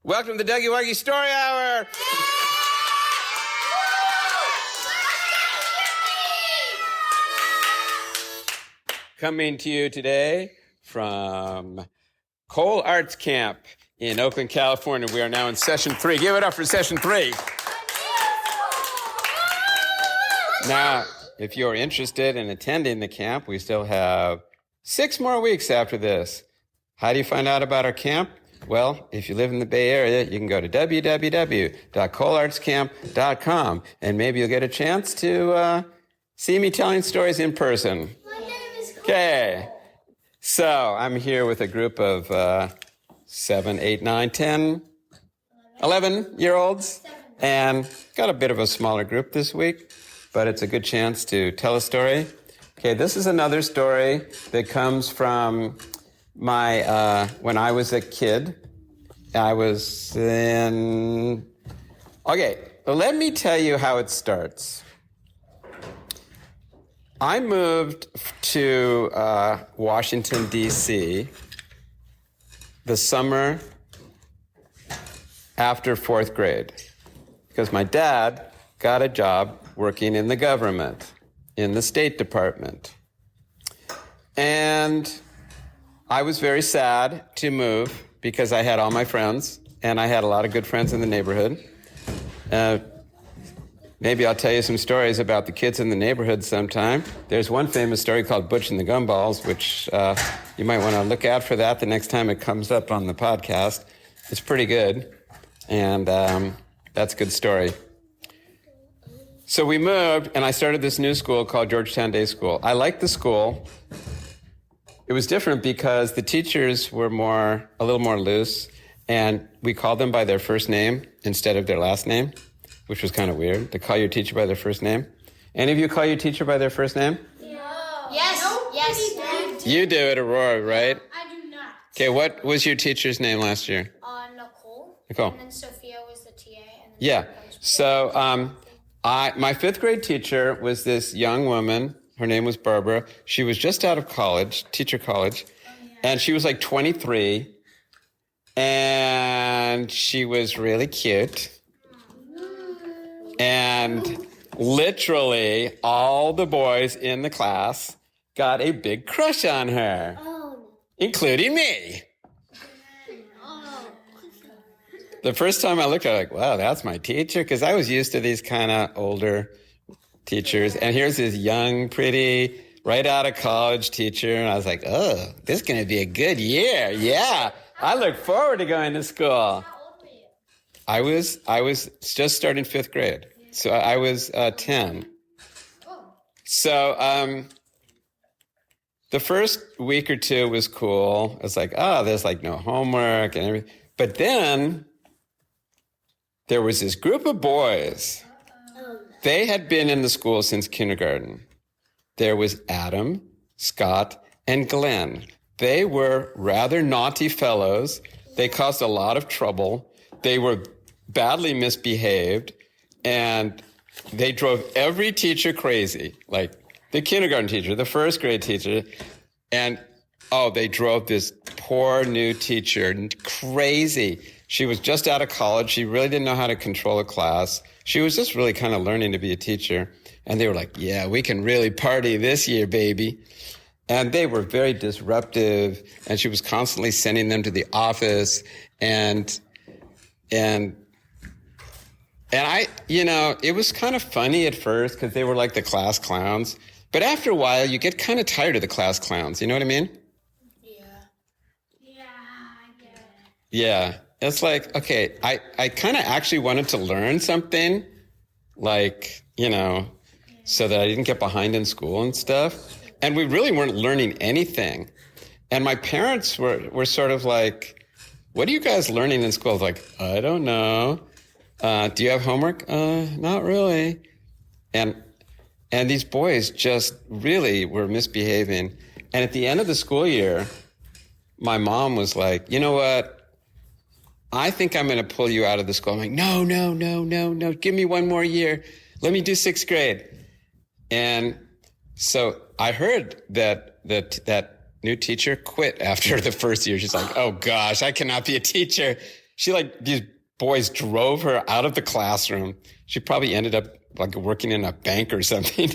Welcome to the Dougie Wuggy Story Hour. Coming to you today from Cole Arts Camp in Oakland, California. We are now in session 3. Give it up for session 3. Now, if you're interested in attending the camp, we still have 6 more weeks after this. How do you find out about our camp? Well, if you live in the Bay Area, you can go to www.coleartscamp.com, and maybe you'll get a chance to see me telling stories in person. My name is Cole. Okay, so I'm here with a group of 7, 8, 9, 10, 11-year-olds, and got a bit of a smaller group this week, but it's a good chance to tell a story. Okay, this is another story that comes from my when I was a kid. I was in... Okay, well, let me tell you how it starts. I moved to Washington, D.C. the summer after 4th grade because my dad got a job working in the government, in the State Department. And I was very sad to move because I had all my friends, and I had a lot of good friends in the neighborhood. Maybe I'll tell you some stories about the kids in the neighborhood sometime. There's one famous story called Butch and the Gumballs, which you might want to look out for that the next time it comes up on the podcast. It's pretty good, and that's a good story. So we moved, and I started this new school called Georgetown Day School. I liked the school. It was different because the teachers were a little more loose, and we called them by their first name instead of their last name, which was kind of weird, to call your teacher by their first name. Any of you call your teacher by their first name? No. Yes. You do it, Aurora, right? I do not. Okay, what was your teacher's name last year? Nicole. Nicole. And then Sophia was the TA. And then Yeah. So my 5th grade teacher was this young woman. Her name was Barbara. She was just out of college, teacher college, and she was like 23, and she was really cute. And literally all the boys in the class got a big crush on her, including me. The first time I looked at her, like, wow, that's my teacher, because I was used to these kind of older teachers, and here's this young, pretty, right out of college teacher, and I was like, oh, this is going to be a good year. Yeah, I look forward to going to school. How old were you? I was just starting 5th grade, so I was 10. So the first week or two was cool. It's like, oh, there's like no homework and everything. But then there was this group of boys. They had been in the school since kindergarten. There was Adam, Scott, and Glenn. They were rather naughty fellows. They caused a lot of trouble. They were badly misbehaved, and they drove every teacher crazy, like the kindergarten teacher, the 1st grade teacher, and they drove this poor new teacher crazy. She was just out of college. She really didn't know how to control a class. She was just really kind of learning to be a teacher. And they were like, yeah, we can really party this year, baby. And they were very disruptive. And she was constantly sending them to the office. And I, it was kind of funny at first because they were like the class clowns. But after a while, you get kind of tired of the class clowns. You know what I mean? Yeah, I get it. Yeah. It's like, okay, I kind of actually wanted to learn something, like, so that I didn't get behind in school and stuff. And we really weren't learning anything. And my parents were sort of like, what are you guys learning in school? I was like, I don't know. Do you have homework? Not really. And these boys just really were misbehaving. And at the end of the school year, my mom was like, you know what? I think I'm going to pull you out of the school. I'm like, no. Give me one more year. Let me do 6th grade. And so I heard that new teacher quit after the first year. She's like, oh gosh, I cannot be a teacher. these boys drove her out of the classroom. She probably ended up like working in a bank or something.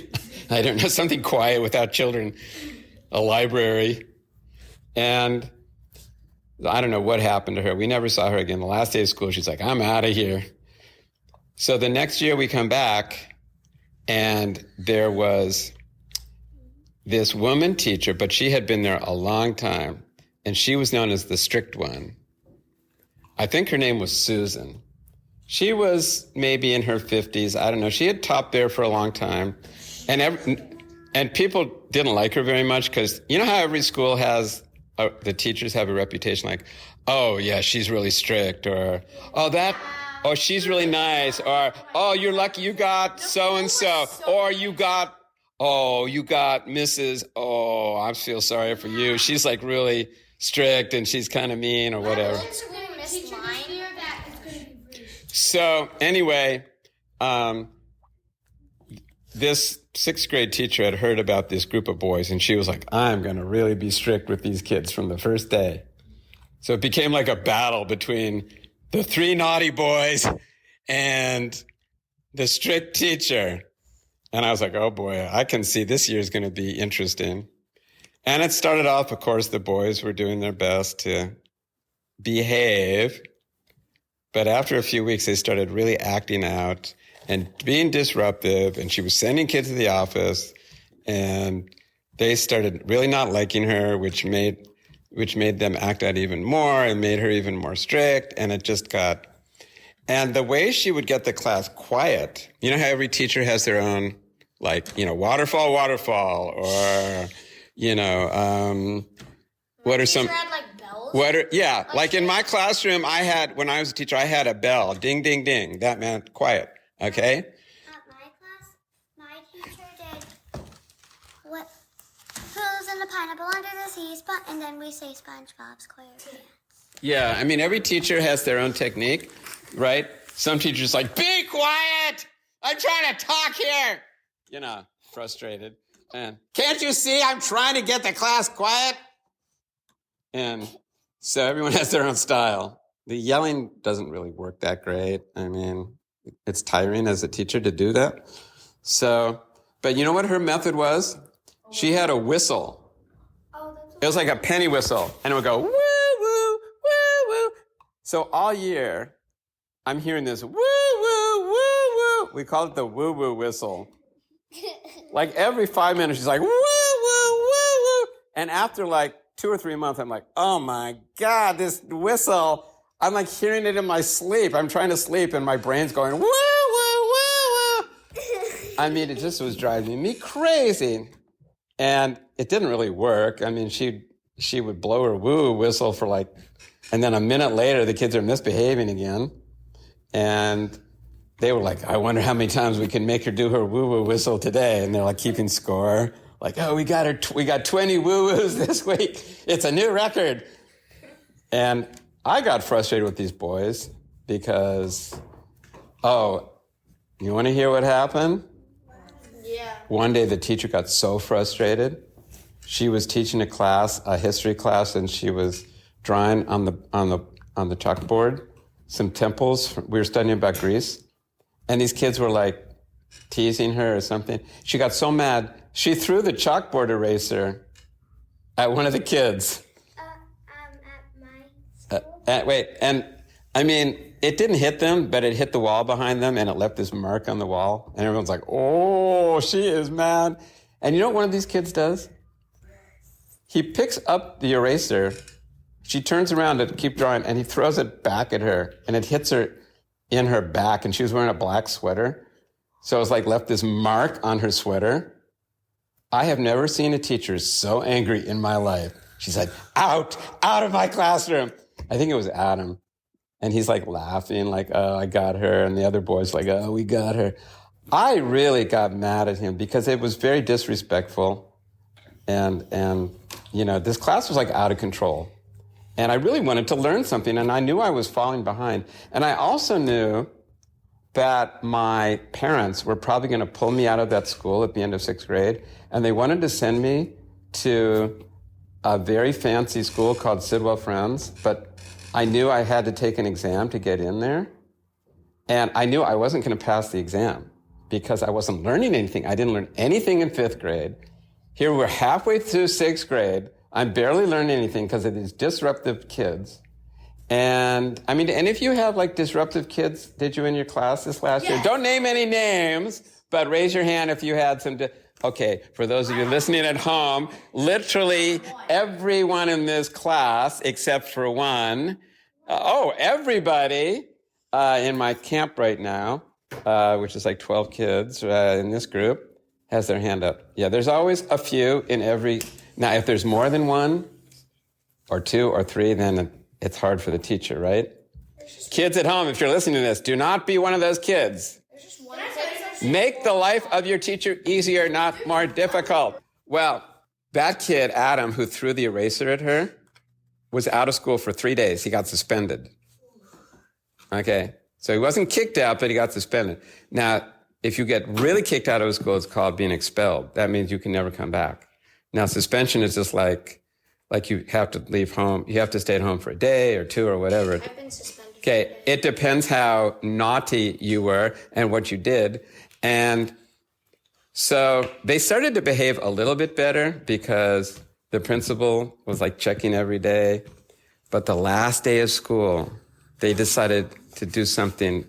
I don't know, something quiet without children, a library. And I don't know what happened to her. We never saw her again. The last day of school, she's like, I'm out of here. So the next year we come back, and there was this woman teacher, but she had been there a long time, and she was known as the strict one. I think her name was Susan. She was maybe in her 50s. I don't know. She had taught there for a long time. And people didn't like her very much because you know how every school has, the teachers have a reputation like, oh, yeah, she's really strict, or, oh, she's really nice, or, oh, you're lucky you got so-and-so, or you got Mrs. Oh, I feel sorry for you. She's like really strict and she's kind of mean or whatever. So anyway, this 6th grade teacher had heard about this group of boys, and she was like, I'm going to really be strict with these kids from the first day. So it became like a battle between the 3 naughty boys and the strict teacher. And I was like, oh boy, I can see this year's going to be interesting. And it started off, of course, the boys were doing their best to behave. But after a few weeks, they started really acting out and being disruptive. And she was sending kids to the office. And they started really not liking her, which made them act out even more and made her even more strict. And it just got... And the way she would get the class quiet, you know how every teacher has their own, like, you know, waterfall, or, you know, what are some... Like in my classroom, when I was a teacher, I had a bell, ding, ding, ding. That meant quiet, okay? At my class, my teacher did what? Who's in the pineapple under the sea, and then we say SpongeBob SquarePants. Yeah, I mean, every teacher has their own technique, right? Some teachers like, be quiet! I'm trying to talk here! You know, frustrated. And can't you see I'm trying to get the class quiet? And so everyone has their own style. The yelling doesn't really work that great. I mean, it's tiring as a teacher to do that. So, but you know what her method was? She had a whistle. It was like a penny whistle, and it would go, woo, woo, woo, woo. So all year, I'm hearing this woo, woo, woo, woo. We call it the woo, woo whistle. Like every 5 minutes, she's like, woo, woo, woo, woo. And after like 2 or 3 months, I'm like, oh my God, this whistle. I'm like hearing it in my sleep. I'm trying to sleep and my brain's going, woo, woo, woo, woo. I mean, it just was driving me crazy. And it didn't really work. I mean, she would blow her woo whistle for like, and then a minute later, the kids are misbehaving again. And they were like, I wonder how many times we can make her do her woo-woo whistle today. And they're like keeping score. Like, oh, we got 20 woo-woos this week. It's a new record. And I got frustrated with these boys because, oh, you want to hear what happened? Yeah. One day the teacher got so frustrated. She was teaching a history class, and she was drawing on the chalkboard some temples. We were studying about Greece. And these kids were like teasing her or something. She got so mad, she threw the chalkboard eraser at one of the kids. At my school? And I mean, it didn't hit them, but it hit the wall behind them, and it left this mark on the wall. And everyone's like, oh, she is mad. And you know what one of these kids does? He picks up the eraser. She turns around to keep drawing, and he throws it back at her, and it hits her in her back, and she was wearing a black sweater. So it was like left this mark on her sweater. I have never seen a teacher so angry in my life. She's like, out of my classroom. I think it was Adam. And he's like laughing, like, oh, I got her. And the other boy's like, oh, we got her. I really got mad at him because it was very disrespectful. And you know, this class was like out of control. And I really wanted to learn something, and I knew I was falling behind. And I also knew that my parents were probably going to pull me out of that school at the end of 6th grade, and they wanted to send me to a very fancy school called Sidwell Friends, but I knew I had to take an exam to get in there. And I knew I wasn't going to pass the exam because I wasn't learning anything. I didn't learn anything in 5th grade. Here we're halfway through 6th grade. I'm barely learning anything because of these disruptive kids. And I mean, any of you have like disruptive kids? Did you in your class this last year? Don't name any names, but raise your hand if you had some. Okay, for those of you listening at home, literally everyone in this class, except for one, everybody in my camp right now, which is like 12 kids in this group, has their hand up. Yeah, there's always a few in every. Now, if there's more than one or two or three, then it's hard for the teacher, right? Kids at home, if you're listening to this, do not be one of those kids. Make the life of your teacher easier, not more difficult. Well, that kid, Adam, who threw the eraser at her, was out of school for 3 days. He got suspended. Okay, so he wasn't kicked out, but he got suspended. Now, if you get really kicked out of a school, it's called being expelled. That means you can never come back. Now, suspension is just like you have to leave home. You have to stay at home for a day or two or whatever. I've been suspended. Okay, it depends how naughty you were and what you did. And so they started to behave a little bit better because the principal was like checking every day. But the last day of school, they decided to do something.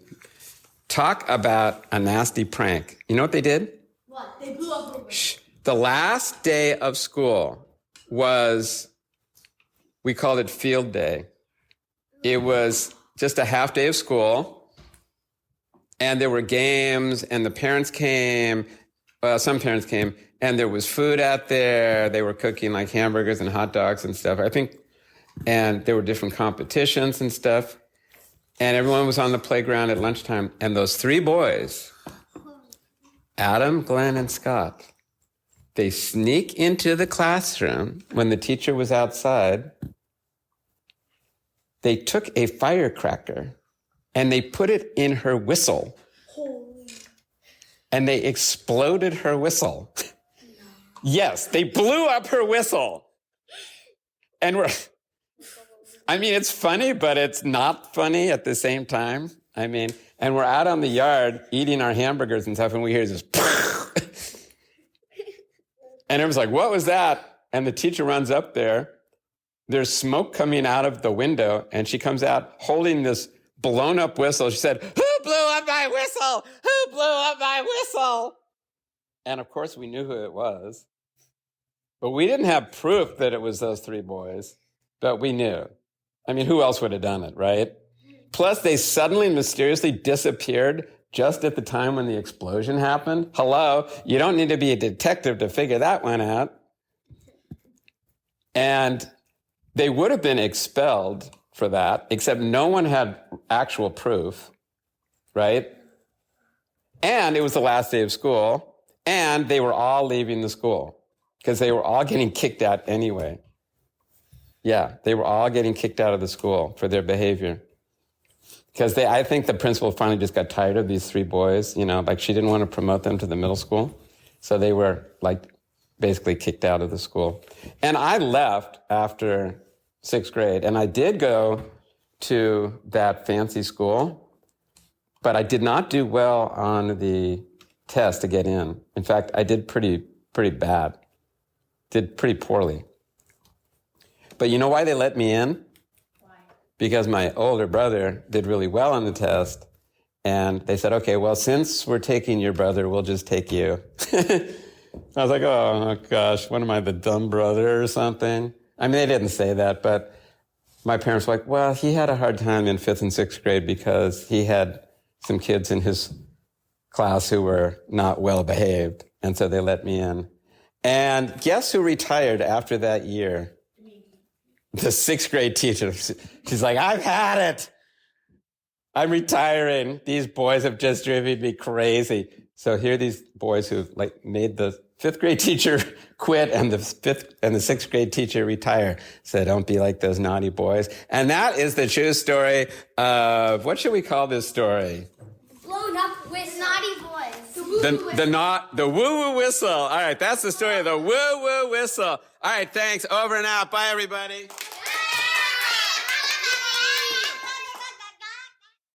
Talk about a nasty prank. You know what they did? What? They blew up a Shh. The last day of school was, we called it field day. It was just a half day of school. And there were games, and the parents came. Well, some parents came, and there was food out there. They were cooking like hamburgers and hot dogs and stuff, I think. And there were different competitions and stuff. And everyone was on the playground at lunchtime. And those 3 boys, Adam, Glenn, and Scott, they sneak into the classroom when the teacher was outside. They took a firecracker and they put it in her whistle. And they exploded her whistle. Yes, they blew up her whistle. And it's funny, but it's not funny at the same time. And we're out on the yard eating our hamburgers and stuff, and we hear this. And everyone's like, what was that? And the teacher runs up there. There's smoke coming out of the window, and she comes out holding this blown up whistle. She said, who blew up my whistle? Who blew up my whistle? And of course, we knew who it was. But we didn't have proof that it was those 3 boys, but we knew. Who else would have done it, right? Plus, they suddenly mysteriously disappeared just at the time when the explosion happened. Hello, you don't need to be a detective to figure that one out. And they would have been expelled for that, except no one had actual proof, right? And it was the last day of school, and they were all leaving the school because they were all getting kicked out anyway. Yeah, they were all getting kicked out of the school for their behavior. Because I think the principal finally just got tired of these 3 boys, she didn't want to promote them to the middle school. So they were basically kicked out of the school. And I left after 6th grade, and I did go to that fancy school, but I did not do well on the test to get in. In fact, I did pretty bad, did pretty poorly. But you know why they let me in? Why? Because my older brother did really well on the test, and they said, okay, well, since we're taking your brother, we'll just take you. I was like, oh gosh, what am I, the dumb brother or something? They didn't say that, but my parents were like, well, he had a hard time in 5th and 6th grade because he had some kids in his class who were not well behaved. And so they let me in. And guess who retired after that year? The 6th grade teacher. She's like, I've had it. I'm retiring. These boys have just driven me crazy. So here are these boys who made the 5th grade teacher quit and the 6th grade teacher retire. So don't be like those naughty boys. And that is the true story of, what should we call this story? Blown up with naughty boys. The woo-woo whistle. All right, that's the story of the woo-woo whistle. All right, thanks. Over and out. Bye, everybody.